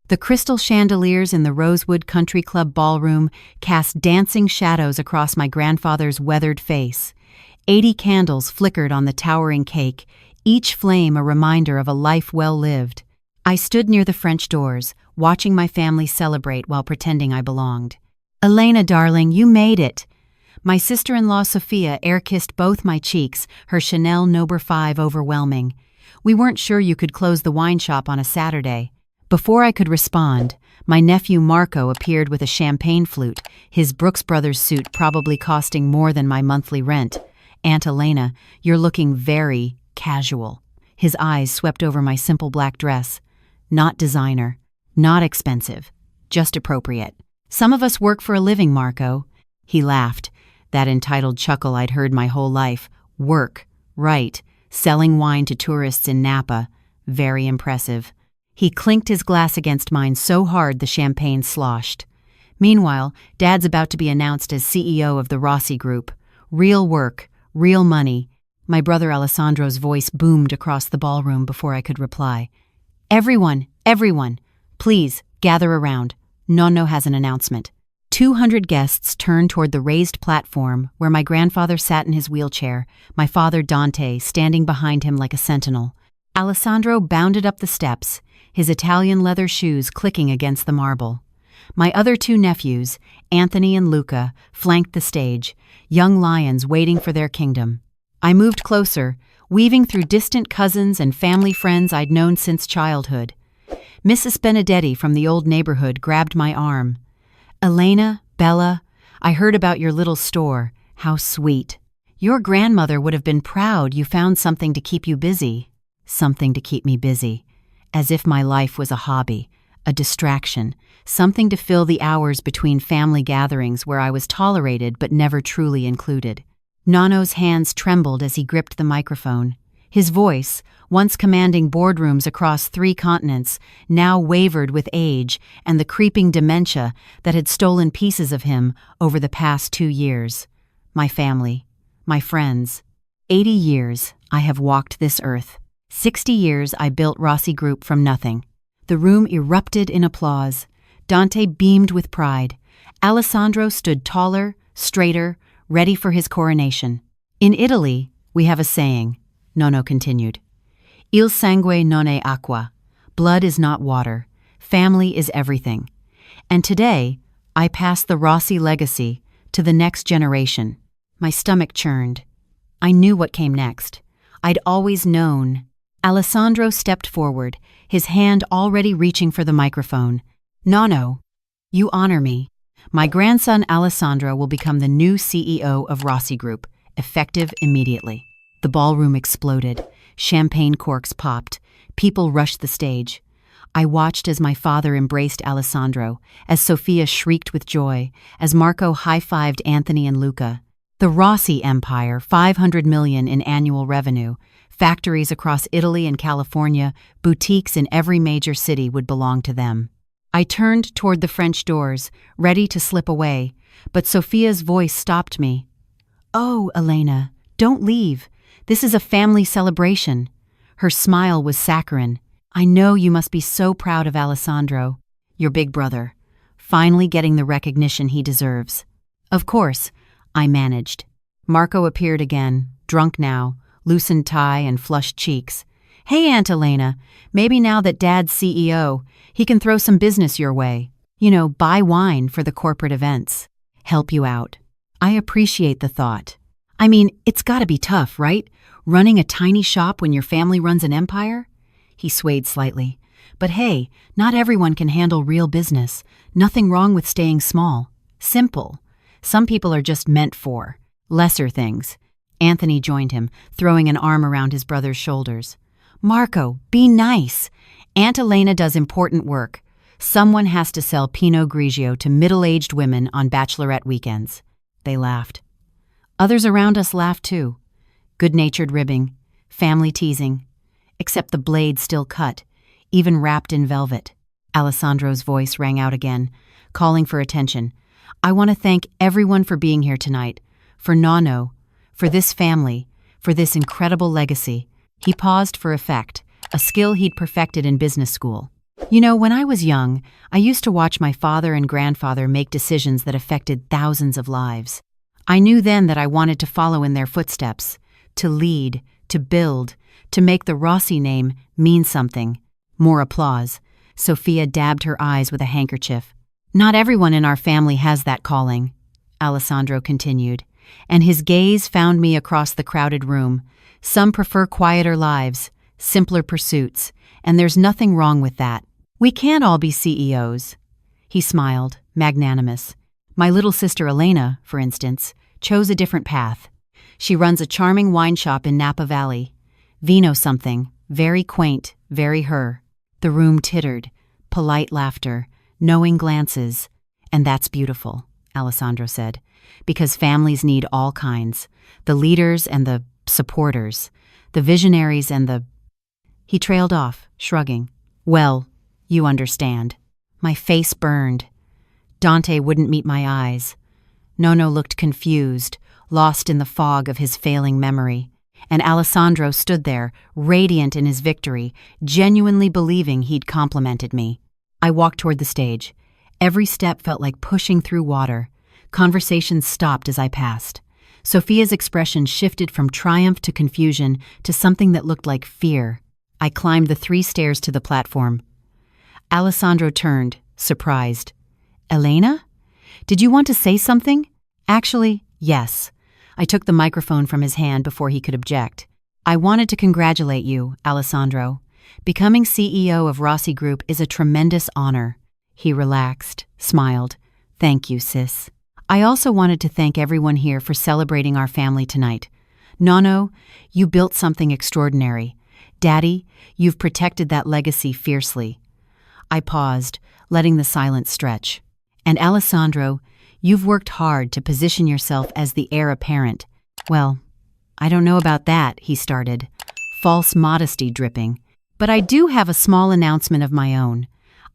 The crystal chandeliers in the Rosewood Country Club ballroom cast dancing shadows across my grandfather's weathered face. 80 candles flickered on the towering cake, each flame a reminder of a life well lived. I stood near the French doors, watching my family celebrate while pretending I belonged. "Elena, darling, you made it!" My sister-in-law Sophia air-kissed both my cheeks, her Chanel No. 5 overwhelming. "We weren't sure you could close the wine shop on a Saturday." Before I could respond, my nephew Marco appeared with a champagne flute, his Brooks Brothers suit probably costing more than my monthly rent. "Aunt Elena, you're looking very casual." His eyes swept over my simple black dress. "Not designer, not expensive, just appropriate. Some of us work for a living, Marco." He laughed, that entitled chuckle I'd heard my whole life. Work, right, selling wine to tourists in Napa. Very impressive. He clinked his glass against mine so hard the champagne sloshed. Meanwhile, Dad's about to be announced as CEO of the Rossi Group. Real work, real money. My brother Alessandro's voice boomed across the ballroom before I could reply. Everyone, please, gather around. Nonno has an announcement." 200 guests turned toward the raised platform where my grandfather sat in his wheelchair, my father Dante standing behind him like a sentinel. Alessandro bounded up the steps, his Italian leather shoes clicking against the marble. My other 2 nephews, Anthony and Luca, flanked the stage, young lions waiting for their kingdom. I moved closer, weaving through distant cousins and family friends I'd known since childhood. Mrs. Benedetti from the old neighborhood grabbed my arm. "Elena, Bella, I heard about your little store. How sweet. Your grandmother would have been proud you found something to keep you busy." Something to keep me busy. As if my life was a hobby, a distraction, something to fill the hours between family gatherings where I was tolerated but never truly included. Nonno's hands trembled as he gripped the microphone. His voice, once commanding boardrooms across 3 continents, now wavered with age and the creeping dementia that had stolen pieces of him over the past 2 years. My family, my friends. 80 years I have walked this earth. 60 years I built Rossi Group from nothing. The room erupted in applause. Dante beamed with pride. Alessandro stood taller, straighter, ready for his coronation. "In Italy, we have a saying," Nonno continued. "Il sangue non è acqua." Blood is not water. Family is everything. And today, I pass the Rossi legacy to the next generation. My stomach churned. I knew what came next. I'd always known. Alessandro stepped forward, his hand already reaching for the microphone. "Nonno, you honor me. My grandson Alessandro will become the new CEO of Rossi Group, effective immediately." The ballroom exploded. Champagne corks popped. People rushed the stage. I watched as my father embraced Alessandro, as Sophia shrieked with joy, as Marco high-fived Anthony and Luca. The Rossi empire, 500 million in annual revenue, factories across Italy and California, boutiques in every major city would belong to them. I turned toward the French doors, ready to slip away, but Sophia's voice stopped me. "Oh, Elena, don't leave. This is a family celebration." Her smile was saccharine. "I know you must be so proud of Alessandro, your big brother, finally getting the recognition he deserves." Of course, I managed. Marco appeared again, drunk now, loosened tie and flushed cheeks. "Hey, Aunt Elena, maybe now that Dad's CEO, he can throw some business your way. You know, buy wine for the corporate events. Help you out." I appreciate the thought. I mean, it's gotta be tough, right? Running a tiny shop when your family runs an empire? He swayed slightly. But hey, not everyone can handle real business. Nothing wrong with staying small. Simple. Some people are just meant for lesser things. Anthony joined him, throwing an arm around his brother's shoulders. "Marco, be nice. Aunt Elena does important work. Someone has to sell Pinot Grigio to middle-aged women on bachelorette weekends." They laughed. Others around us laughed too. Good-natured ribbing, family teasing, except the blade still cut, even wrapped in velvet. Alessandro's voice rang out again, calling for attention. "I want to thank everyone for being here tonight, for Nonno, for this family, for this incredible legacy." He paused for effect, a skill he'd perfected in business school. You know, when I was young, I used to watch my father and grandfather make decisions that affected thousands of lives. I knew then that I wanted to follow in their footsteps, to lead, to build, to make the Rossi name mean something. More applause. Sophia dabbed her eyes with a handkerchief. Not everyone in our family has that calling, Alessandro continued, and his gaze found me across the crowded room. Some prefer quieter lives, simpler pursuits, and there's nothing wrong with that. We can't all be CEOs. He smiled, magnanimous. My little sister Elena, for instance, chose a different path. She runs a charming wine shop in Napa Valley. Vino something, very quaint, very her. The room tittered, polite laughter, knowing glances. And that's beautiful, Alessandro said, because families need all kinds. The leaders and the supporters, the visionaries and the... He trailed off, shrugging. Well, you understand. My face burned. Dante wouldn't meet my eyes. Nono looked confused, lost in the fog of his failing memory. And Alessandro stood there, radiant in his victory, genuinely believing he'd complimented me. I walked toward the stage. Every step felt like pushing through water. Conversations stopped as I passed. Sophia's expression shifted from triumph to confusion to something that looked like fear. I climbed the 3 stairs to the platform. Alessandro turned, surprised. Elena? Did you want to say something? Actually, yes. I took the microphone from his hand before he could object. I wanted to congratulate you, Alessandro. Becoming CEO of Rossi Group is a tremendous honor. He relaxed, smiled. Thank you, sis. I also wanted to thank everyone here for celebrating our family tonight. Nono, you built something extraordinary. Daddy, you've protected that legacy fiercely. I paused, letting the silence stretch. And Alessandro, you've worked hard to position yourself as the heir apparent. Well, I don't know about that, he started, false modesty dripping. But I do have a small announcement of my own.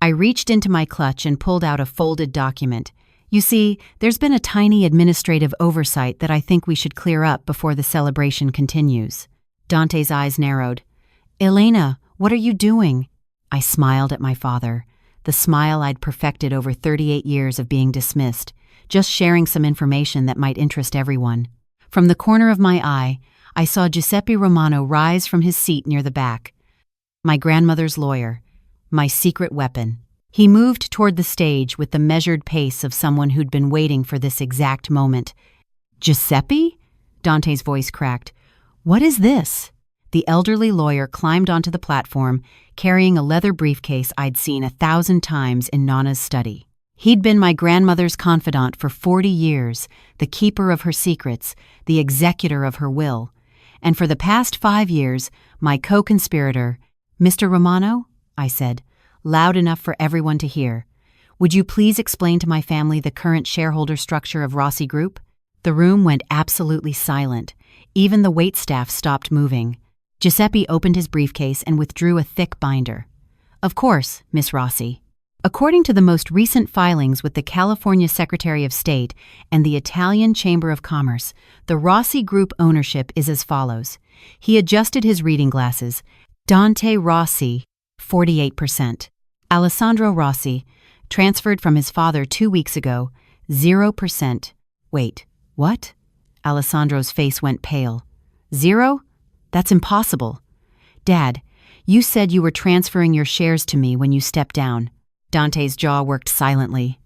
I reached into my clutch and pulled out a folded document. You see, there's been a tiny administrative oversight that I think we should clear up before the celebration continues. Dante's eyes narrowed. Elena, what are you doing? I smiled at my father, the smile I'd perfected over 38 years of being dismissed, just sharing some information that might interest everyone. From the corner of my eye, I saw Giuseppe Romano rise from his seat near the back. My grandmother's lawyer, my secret weapon. He moved toward the stage with the measured pace of someone who'd been waiting for this exact moment. Giuseppe? Dante's voice cracked. What is this? The elderly lawyer climbed onto the platform, carrying a leather briefcase I'd seen 1,000 times in Nana's study. He'd been my grandmother's confidant for 40 years, the keeper of her secrets, the executor of her will. And for the past 5 years, my co-conspirator. Mr. Romano, I said, loud enough for everyone to hear. Would you please explain to my family the current shareholder structure of Rossi Group? The room went absolutely silent. Even the waitstaff stopped moving. Giuseppe opened his briefcase and withdrew a thick binder. Of course, Miss Rossi. According to the most recent filings with the California Secretary of State and the Italian Chamber of Commerce, the Rossi Group ownership is as follows. He adjusted his reading glasses. Dante Rossi, 48%. Alessandro Rossi, transferred from his father 2 weeks ago, 0%. Wait, what? Alessandro's face went pale. 0? That's impossible. Dad, you said you were transferring your shares to me when you stepped down. Dante's jaw worked silently.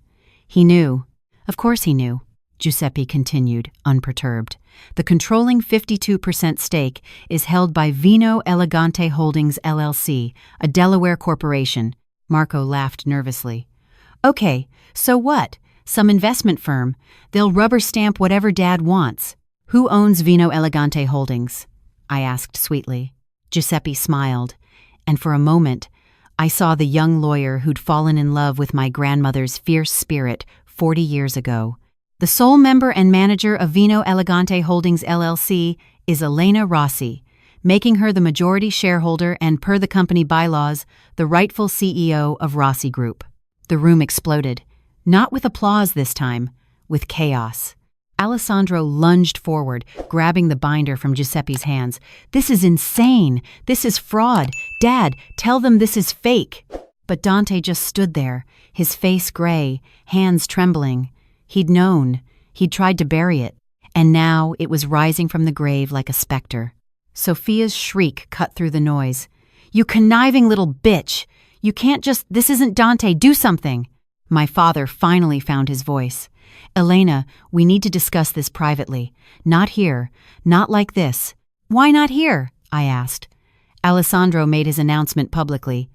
He knew. Of course he knew, Giuseppe continued, unperturbed. The controlling 52% stake is held by Vino Elegante Holdings LLC, a Delaware corporation. Marco laughed nervously. Okay, so what? Some investment firm. They'll rubber stamp whatever Dad wants. Who owns Vino Elegante Holdings? I asked sweetly. Giuseppe smiled, and for a moment, I saw the young lawyer who'd fallen in love with my grandmother's fierce spirit 40 years ago. The sole member and manager of Vino Elegante Holdings LLC is Elena Rossi, making her the majority shareholder and, per the company bylaws, the rightful CEO of Rossi Group. The room exploded, not with applause this time, with chaos. Alessandro lunged forward, grabbing the binder from Giuseppe's hands. This is insane! This is fraud! Dad, tell them this is fake! But Dante just stood there, his face gray, hands trembling. He'd known. He'd tried to bury it. And now it was rising from the grave like a specter. Sophia's shriek cut through the noise. "You conniving little bitch! You can't just— This isn't Dante, do something!" My father finally found his voice. "Elena, we need to discuss this privately. Not here. Not like this." "Why not here?" I asked. Alessandro made his announcement publicly.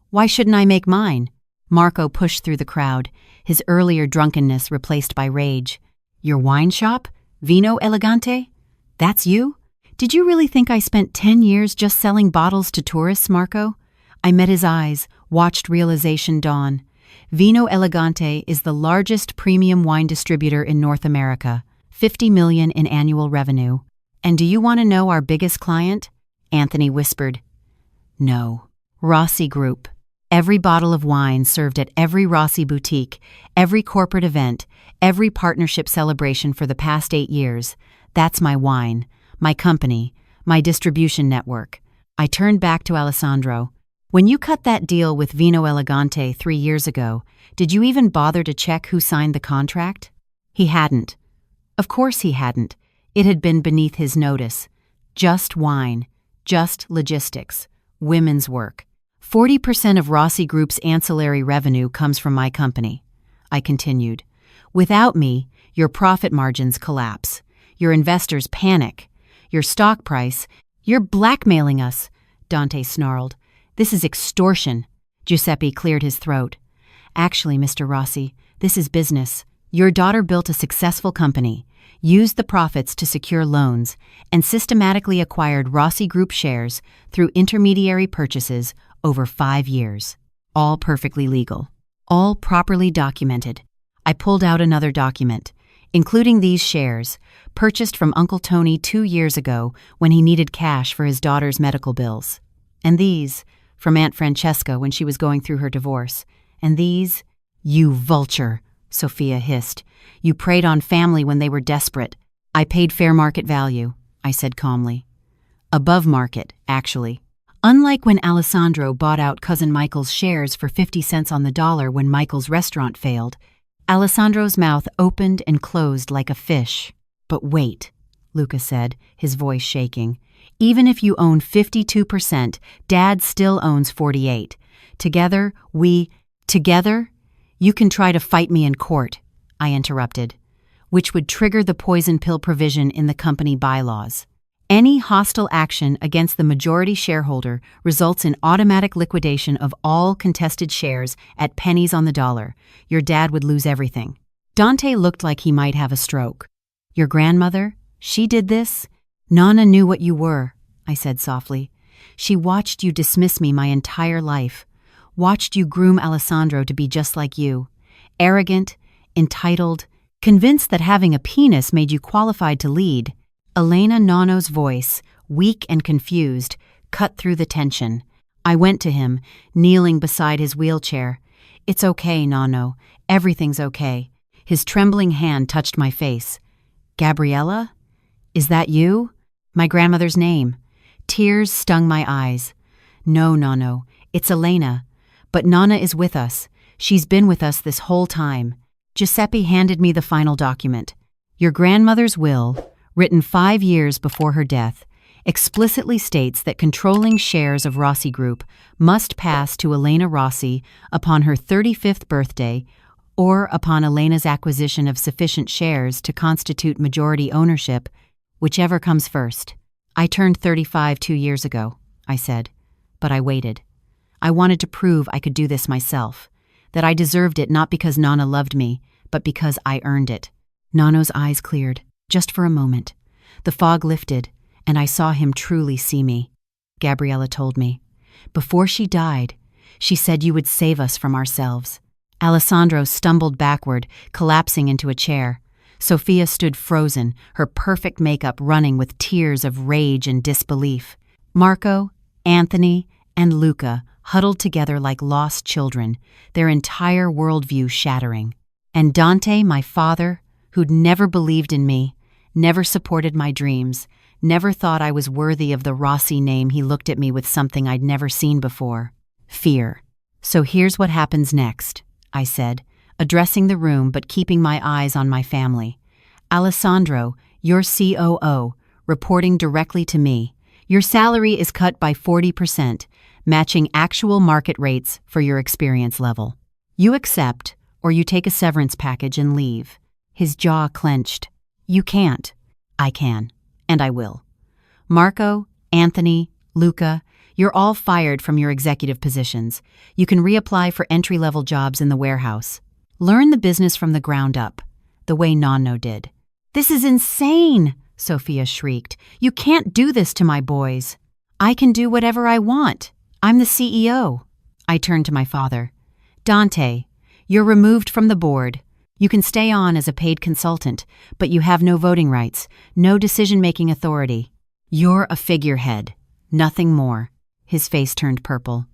"Why shouldn't I make mine?" Marco pushed through the crowd, his earlier drunkenness replaced by rage. "Your wine shop? Vino Elegante? That's you? Did you really think I spent 10 years just selling bottles to tourists, Marco?" I met his eyes, watched realization dawn. Vino Elegante is the largest premium wine distributor in North America, $50 million in annual revenue. "And do you want to know our biggest client?" Anthony whispered. "No. Rossi Group. Every bottle of wine served at every Rossi boutique, every corporate event, every partnership celebration for the past 8 years. That's my wine, my company, my distribution network." I turned back to Alessandro. "When you cut that deal with Vino Elegante 3 years ago, did you even bother to check who signed the contract?" He hadn't. Of course he hadn't. It had been beneath his notice. Just wine. Just logistics. Women's work. 40% of Rossi Group's ancillary revenue comes from my company. I continued. "Without me, your profit margins collapse. Your investors panic. Your stock price— You're blackmailing us," Dante snarled. "This is extortion." Giuseppe cleared his throat. "Actually, Mr. Rossi, this is business. Your daughter built a successful company, used the profits to secure loans, and systematically acquired Rossi Group shares through intermediary purchases over 5 years. All perfectly legal. All properly documented." I pulled out another document, including these shares, purchased from Uncle Tony 2 years ago when he needed cash for his daughter's medical bills. And these, from Aunt Francesca when she was going through her divorce. And these— "You vulture," Sophia hissed. "You preyed on family when they were desperate." "I paid fair market value," I said calmly. "Above market, actually." Unlike when Alessandro bought out Cousin Michael's shares for 50 cents on the dollar when Michael's restaurant failed, Alessandro's mouth opened and closed like a fish. "But wait," Luca said, his voice shaking. "Even if you own 52%, Dad still owns 48. Together, Together? You can try to fight me in court," I interrupted, "which would trigger the poison pill provision in the company bylaws. Any hostile action against the majority shareholder results in automatic liquidation of all contested shares at pennies on the dollar. Your dad would lose everything." Dante looked like he might have a stroke. "Your grandmother? She did this?" "Nonna knew what you were," I said softly. "She watched you dismiss me my entire life. Watched you groom Alessandro to be just like you. Arrogant, entitled, convinced that having a penis made you qualified to lead." Elena Nonno's voice, weak and confused, cut through the tension. I went to him, kneeling beside his wheelchair. "It's okay, Nonno. Everything's okay." His trembling hand touched my face. "Gabriella? Is that you?" My grandmother's name. Tears stung my eyes. "No, Nonno, it's Elena. But Nonna is with us. She's been with us this whole time." Giuseppe handed me the final document. "Your grandmother's will, written 5 years before her death, explicitly states that controlling shares of Rossi Group must pass to Elena Rossi upon her 35th birthday or upon Elena's acquisition of sufficient shares to constitute majority ownership, whichever comes first. I turned 35 2 years ago," I said, "but I waited. I wanted to prove I could do this myself, that I deserved it not because Nonna loved me, but because I earned it." Nonno's eyes cleared, just for a moment. The fog lifted, and I saw him truly see me. Gabriella told me. "Before she died, she said you would save us from ourselves." Alessandro stumbled backward, collapsing into a chair. Sophia stood frozen, her perfect makeup running with tears of rage and disbelief. Marco, Anthony, and Luca huddled together like lost children, their entire worldview shattering. And Dante, my father, who'd never believed in me, never supported my dreams, never thought I was worthy of the Rossi name, he looked at me with something I'd never seen before. Fear. So here's what happens next, I said, addressing the room but keeping my eyes on my family. Alessandro, your COO, reporting directly to me. Your salary is cut by 40%, matching actual market rates for your experience level. You accept, or you take a severance package and leave. His jaw clenched. You can't. I can. And I will. Marco, Anthony, Luca, you're all fired from your executive positions. You can reapply for entry-level jobs in the warehouse. Learn the business from the ground up, the way Nonno did. This is insane, Sophia shrieked. You can't do this to my boys. I can do whatever I want. I'm the CEO. I turned to my father. Dante, you're removed from the board. You can stay on as a paid consultant, but you have no voting rights, no decision-making authority. You're a figurehead, nothing more. His face turned purple.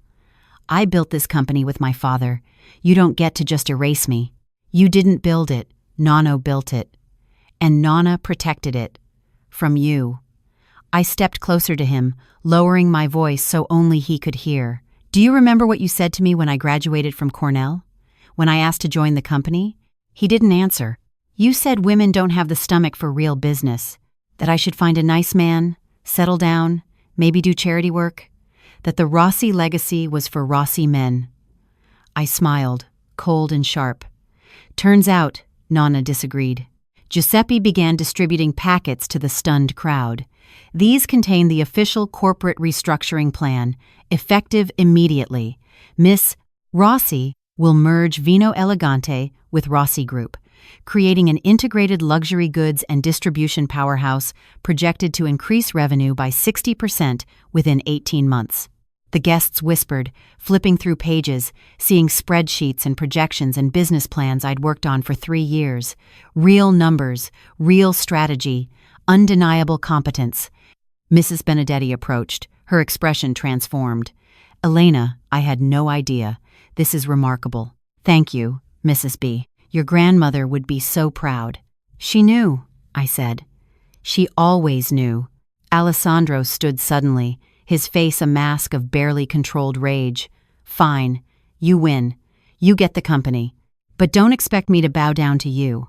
I built this company with my father. You don't get to just erase me. You didn't build it. Nonno built it. And Nonna protected it. From you. I stepped closer to him, lowering my voice so only he could hear. Do you remember what you said to me when I graduated from Cornell? When I asked to join the company? He didn't answer. You said women don't have the stomach for real business. That I should find a nice man, settle down, maybe do charity work. That the Rossi legacy was for Rossi men. I smiled, cold and sharp. Turns out, Nonna disagreed. Giuseppe began distributing packets to the stunned crowd. These contain the official corporate restructuring plan, effective immediately. Miss Rossi will merge Vino Elegante with Rossi Group, creating an integrated luxury goods and distribution powerhouse projected to increase revenue by 60% within 18 months. The guests whispered, flipping through pages, seeing spreadsheets and projections and business plans I'd worked on for 3 years. Real numbers, real strategy, undeniable competence. Mrs. Benedetti approached, her expression transformed. Elena, I had no idea. This is remarkable. Thank you, Mrs. B. Your grandmother would be so proud. She knew, I said. She always knew. Alessandro stood suddenly, his face a mask of barely controlled rage. Fine, you win. You get the company. But don't expect me to bow down to you.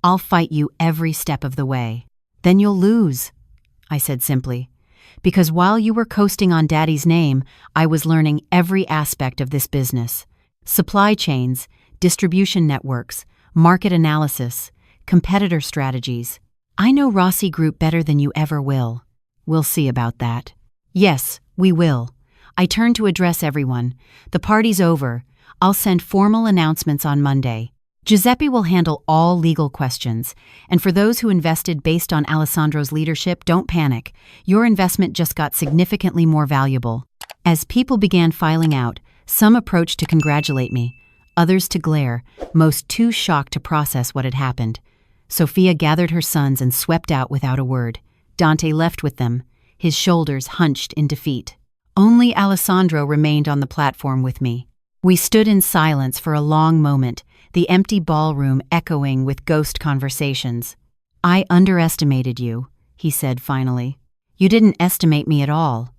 I'll fight you every step of the way. Then you'll lose, I said simply. Because while you were coasting on Daddy's name, I was learning every aspect of this business. Supply chains, distribution networks, market analysis, competitor strategies. I know Rossi Group better than you ever will. We'll see about that. Yes, we will. I turn to address everyone. The party's over. I'll send formal announcements on Monday. Giuseppe will handle all legal questions. And for those who invested based on Alessandro's leadership, don't panic. Your investment just got significantly more valuable. As people began filing out, some approached to congratulate me, others to glare, most too shocked to process what had happened. Sophia gathered her sons and swept out without a word. Dante left with them, his shoulders hunched in defeat. Only Alessandro remained on the platform with me. We stood in silence for a long moment, the empty ballroom echoing with ghost conversations. I underestimated you, he said finally. You didn't estimate me at all.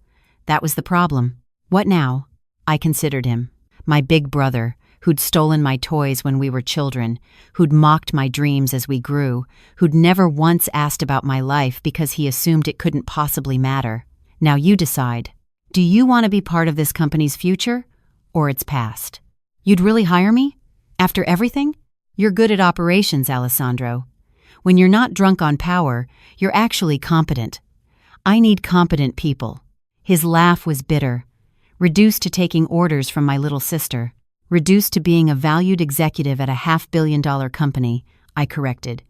That was the problem. What now? I considered him. My big brother, who'd stolen my toys when we were children, who'd mocked my dreams as we grew, who'd never once asked about my life because he assumed it couldn't possibly matter. Now you decide. Do you want to be part of this company's future or its past? You'd really hire me? After everything? You're good at operations, Alessandro. When you're not drunk on power, you're actually competent. I need competent people. His laugh was bitter. Reduced to taking orders from my little sister. Reduced to being a valued executive at a $500 million company, I corrected.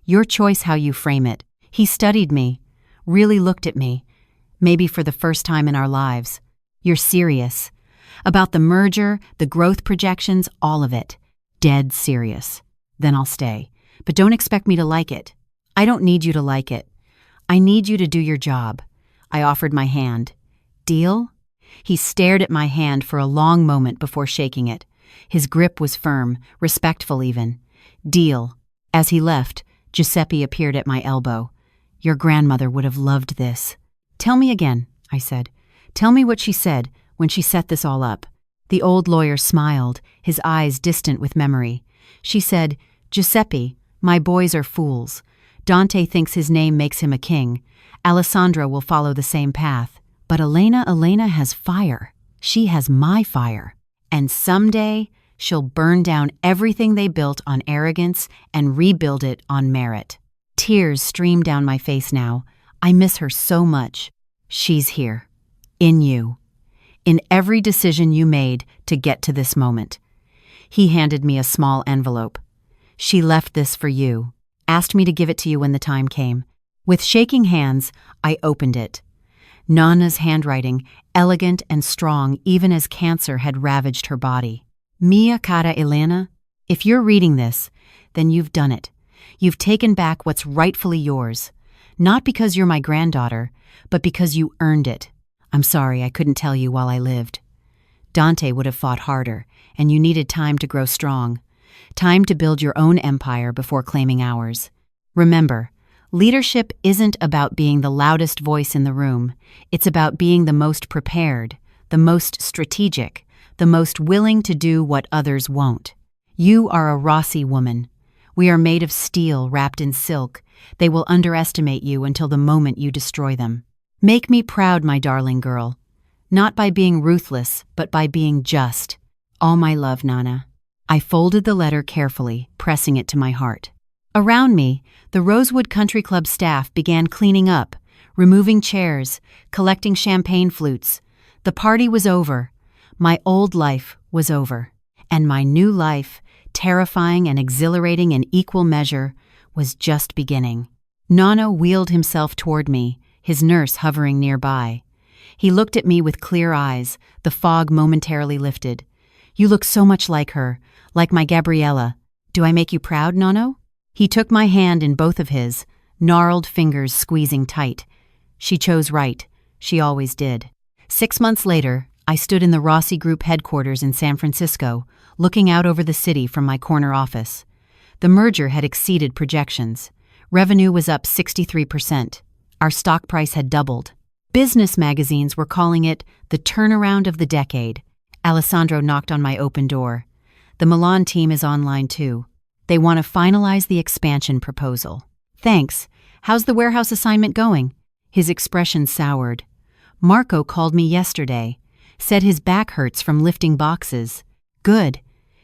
Your choice how you frame it. He studied me, really looked at me, maybe for the first time in our lives. You're serious. About the merger, the growth projections, all of it. Dead serious. Then I'll stay. But don't expect me to like it. I don't need you to like it. I need you to do your job. I offered my hand. Deal? He stared at my hand for a long moment before shaking it. His grip was firm, respectful even. Deal. As he left, Giuseppe appeared at my elbow. Your grandmother would have loved this. Tell me again, I said. Tell me what she said when she set this all up. The old lawyer smiled, his eyes distant with memory. She said, "Giuseppe, my boys are fools. Dante thinks his name makes him a king. Alessandro will follow the same path. But Elena has fire. She has my fire. And someday, she'll burn down everything they built on arrogance and rebuild it on merit." Tears stream down my face now. I miss her so much. She's here. In you. In every decision you made to get to this moment. He handed me a small envelope. "She left this for you. Asked me to give it to you when the time came." With shaking hands, I opened it. Nonna's handwriting, elegant and strong even as cancer had ravaged her body. "Mia cara Elena, if you're reading this, then you've done it. You've taken back what's rightfully yours. Not because you're my granddaughter, but because you earned it. I'm sorry I couldn't tell you while I lived. Dante would have fought harder, and you needed time to grow strong. Time to build your own empire before claiming ours. Remember, leadership isn't about being the loudest voice in the room. It's about being the most prepared, the most strategic, the most willing to do what others won't. You are a Rossi woman. We are made of steel wrapped in silk. They will underestimate you until the moment you destroy them. Make me proud, my darling girl. Not by being ruthless, but by being just. All my love, Nonna." I folded the letter carefully, pressing it to my heart. Around me, the Rosewood Country Club staff began cleaning up, removing chairs, collecting champagne flutes. The party was over. My old life was over. And my new life, terrifying and exhilarating in equal measure, was just beginning. Nonno wheeled himself toward me, his nurse hovering nearby. He looked at me with clear eyes, the fog momentarily lifted. "You look so much like her, like my Gabriella. Do I make you proud, Nonno?" He took my hand in both of his, gnarled fingers squeezing tight. She chose right. She always did. 6 months later, I stood in the Rossi Group headquarters in San Francisco, looking out over the city from my corner office. The merger had exceeded projections. Revenue was up 63%. Our stock price had doubled. Business magazines were calling it the turnaround of the decade. Alessandro knocked on my open door. "The Milan team is online too. They want to finalize the expansion proposal." "Thanks. How's the warehouse assignment going?" His expression soured. "Marco called me yesterday. Said his back hurts from lifting boxes." "Good.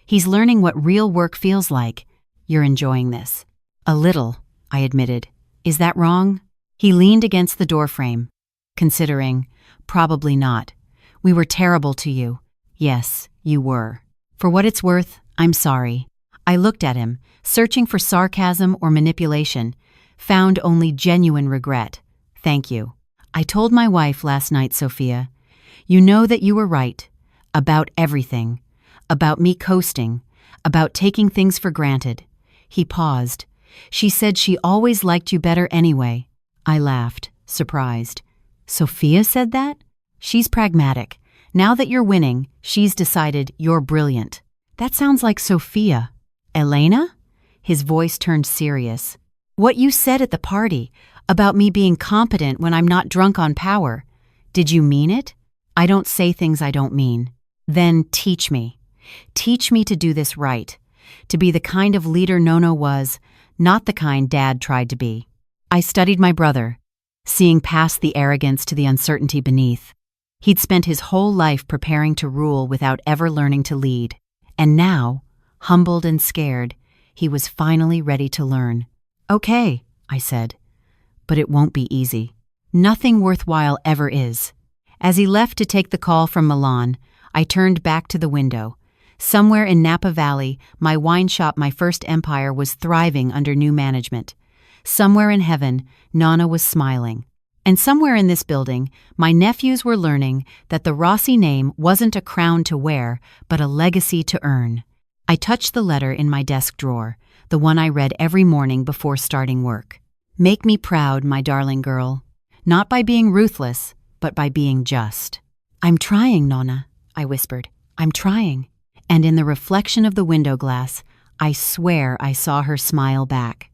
He's learning what real work feels like. You're enjoying this." "A little," I admitted. "Is that wrong?" He leaned against the doorframe, considering. "Probably not. We were terrible to you." "Yes, you were. For what it's worth, I'm sorry." I looked at him, searching for sarcasm or manipulation, found only genuine regret. "Thank you. I told my wife last night, Sophia. You know that you were right. About everything. About me coasting. About taking things for granted." He paused. "She said she always liked you better anyway." I laughed, surprised. "Sophia said that?" "She's pragmatic. Now that you're winning, she's decided you're brilliant." "That sounds like Sophia." "Elena?" His voice turned serious. "What you said at the party, about me being competent when I'm not drunk on power. Did you mean it?" "I don't say things I don't mean." "Then teach me. Teach me to do this right. To be the kind of leader Nonno was, not the kind Dad tried to be." I studied my brother, seeing past the arrogance to the uncertainty beneath. He'd spent his whole life preparing to rule without ever learning to lead. And now, humbled and scared, he was finally ready to learn. "Okay," I said, "but it won't be easy. Nothing worthwhile ever is." As he left to take the call from Milan, I turned back to the window. Somewhere in Napa Valley, my wine shop, my first empire, was thriving under new management. Somewhere in heaven, Nonna was smiling. And somewhere in this building, my nephews were learning that the Rossi name wasn't a crown to wear, but a legacy to earn. I touched the letter in my desk drawer, the one I read every morning before starting work. "Make me proud, my darling girl. Not by being ruthless, but by being just." "I'm trying, Nonna," I whispered. "I'm trying." And in the reflection of the window glass, I swear I saw her smile back.